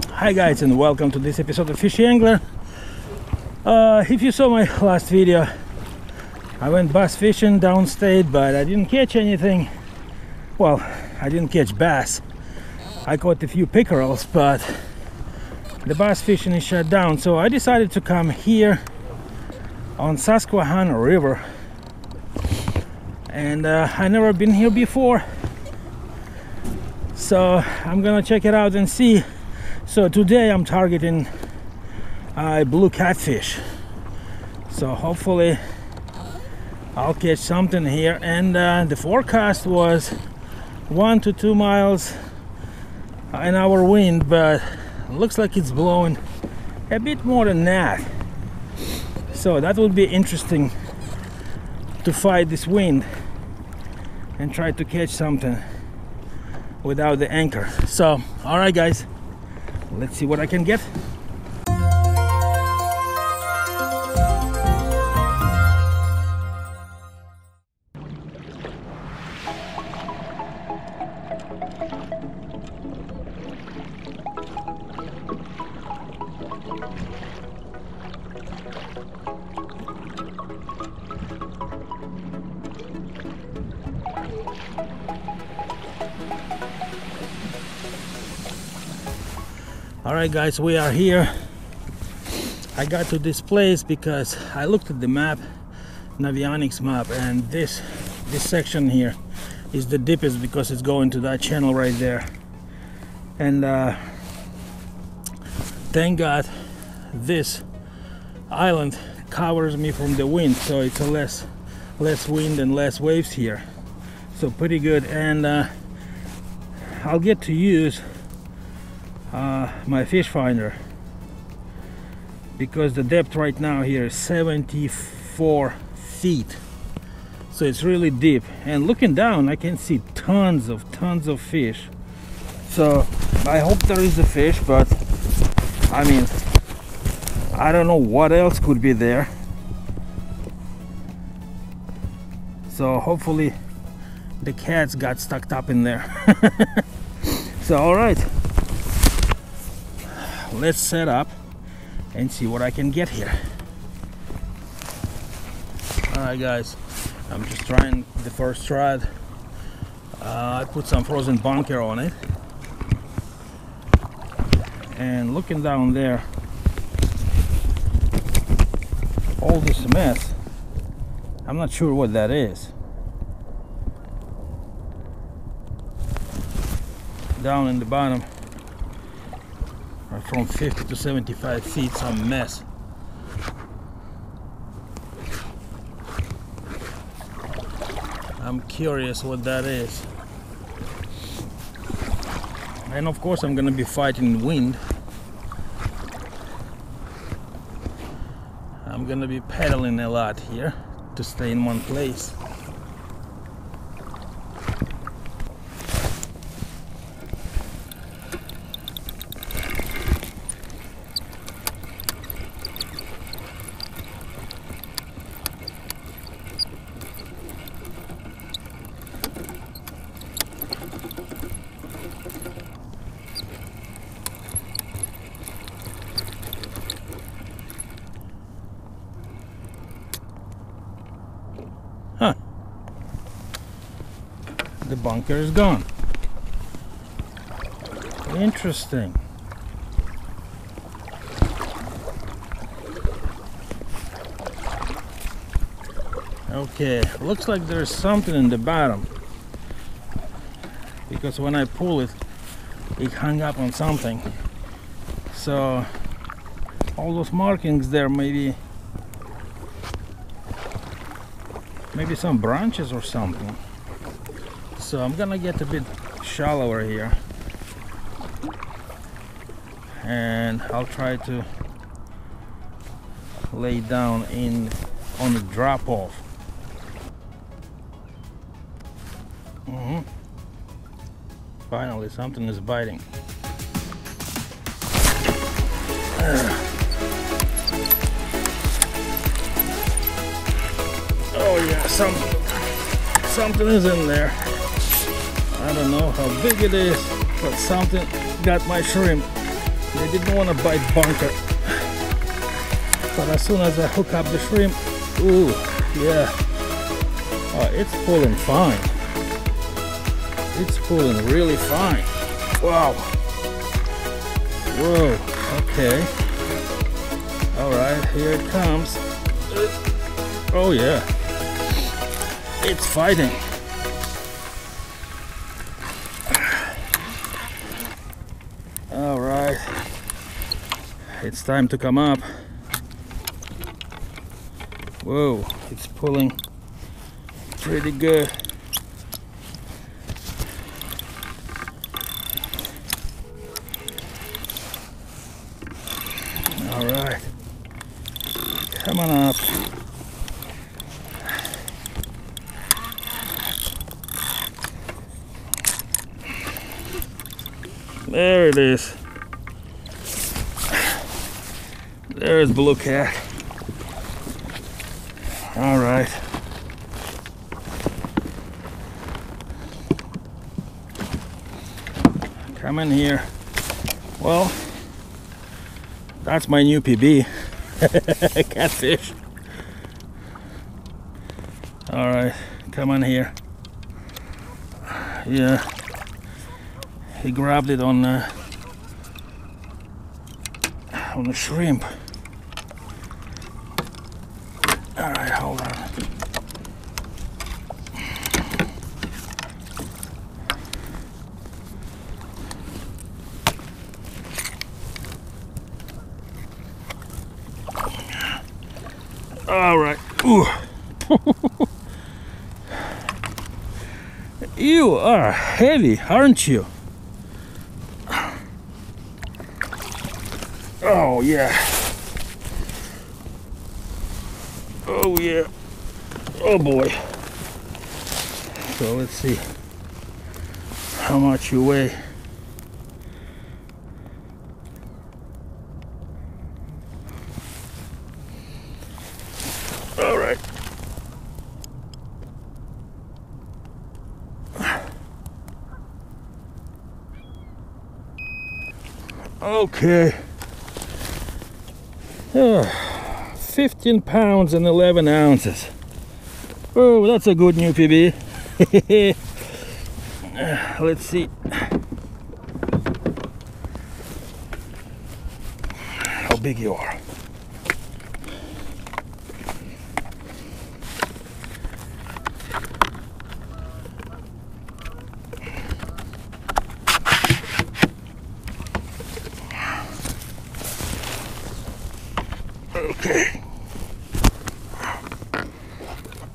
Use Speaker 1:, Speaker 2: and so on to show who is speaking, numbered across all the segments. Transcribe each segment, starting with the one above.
Speaker 1: Hi guys, and welcome to this episode of Fishy Angler. If you saw my last video, I went bass fishing downstate, but I didn't catch anything. Well, I didn't catch bass. I caught a few pickerels, but the bass fishing is shut down, so I decided to come here on Susquehanna River. And I never been here before, so I'm gonna check it out and see. So today I'm targeting blue catfish, so hopefully I'll catch something here. And the forecast was 1 to 2 miles an hour wind, but looks like it's blowing a bit more than that, so that would be interesting to fight this wind and try to catch something without the anchor. So all right guys, let's see what I can get. Alright guys, we are here. I got to this place because I looked at the map, Navionics map, and this section here is the deepest because it's going to that channel right there. And thank God this island covers me from the wind, so it's a less wind and less waves here, so pretty good. And I'll get to use my fish finder because the depth right now here is 74 feet, so it's really deep, and looking down I can see tons of fish. So I hope there is a fish, but I mean, I don't know what else could be there, so hopefully the cats got stuck up in there. So all right, let's set up and see what I can get here. Alright guys, I'm just trying the first rod. I put some frozen bunker on it, and looking down there, all this mess, I'm not sure what that is. Down in the bottom, from 50 to 75 feet, some mess. I'm curious what that is. And of course I'm gonna be fighting wind. I'm gonna be pedaling a lot here to stay in one place. Huh. The bunker is gone. Interesting. Okay, looks like there's something in the bottom, because when I pull it, it hung up on something. So all those markings there, maybe some branches or something. So I'm gonna get a bit shallower here, and I'll try to lay down on the drop off. Finally something is biting. Oh yeah, something is in there. I don't know how big it is, but something got my shrimp. They didn't want to bite bunker. But as soon as I hook up the shrimp, ooh, yeah. Oh, it's pulling fine. It's pulling really fine. Wow. Whoa, okay. Alright, here it comes. Oh yeah. It's fighting. Alright. It's time to come up. Whoa, it's pulling pretty good. Alright. Come on up. There it is. There's blue cat. All right. Come in here. Well, that's my new PB. Catfish. All right, come on here. Yeah. He grabbed it on the shrimp. All right, hold on. All right. Ooh. You are heavy, aren't you? Oh yeah. Oh yeah. Oh boy. So let's see how much you weigh. All right. Okay. 15 pounds and 11 ounces. Oh, that's a good new PB. Let's see how big you are. Okay.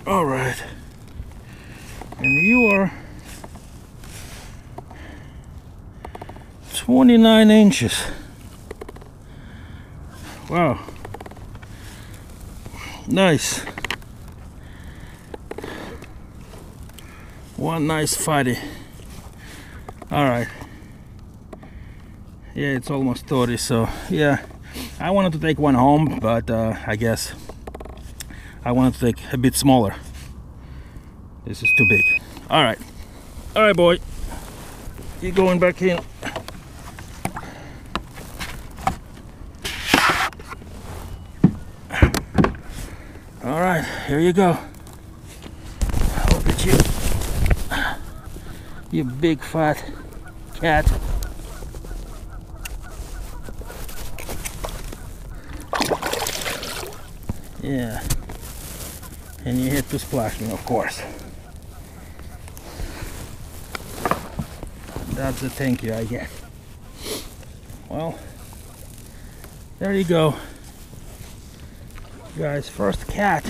Speaker 1: All right. And you are 29 inches. Wow. Nice. One nice fatty. All right. Yeah, it's almost 30, so yeah. I wanted to take one home, but I guess I wanted to take a bit smaller. This is too big. All right, boy, you going back in? All right, here you go. Look at you, you big fat cat. Yeah, and you hit the splashing, of course. That's the thank you I get. Well, there you go, guys. First cat.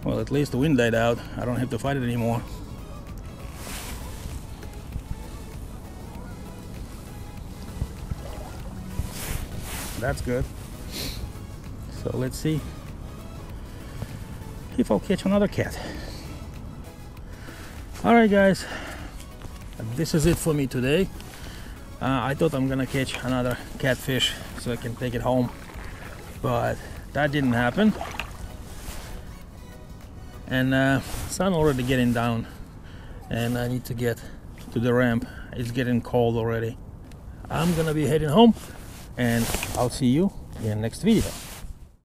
Speaker 1: Well, at least the wind died out. I don't have to fight it anymore. That's good. So let's see if I'll catch another cat. Alright guys, this is it for me today. I thought I'm gonna catch another catfish so I can take it home, but that didn't happen. And sun already getting down, and I need to get to the ramp. It's getting cold already. I'm gonna be heading home, and I'll see you in the next video.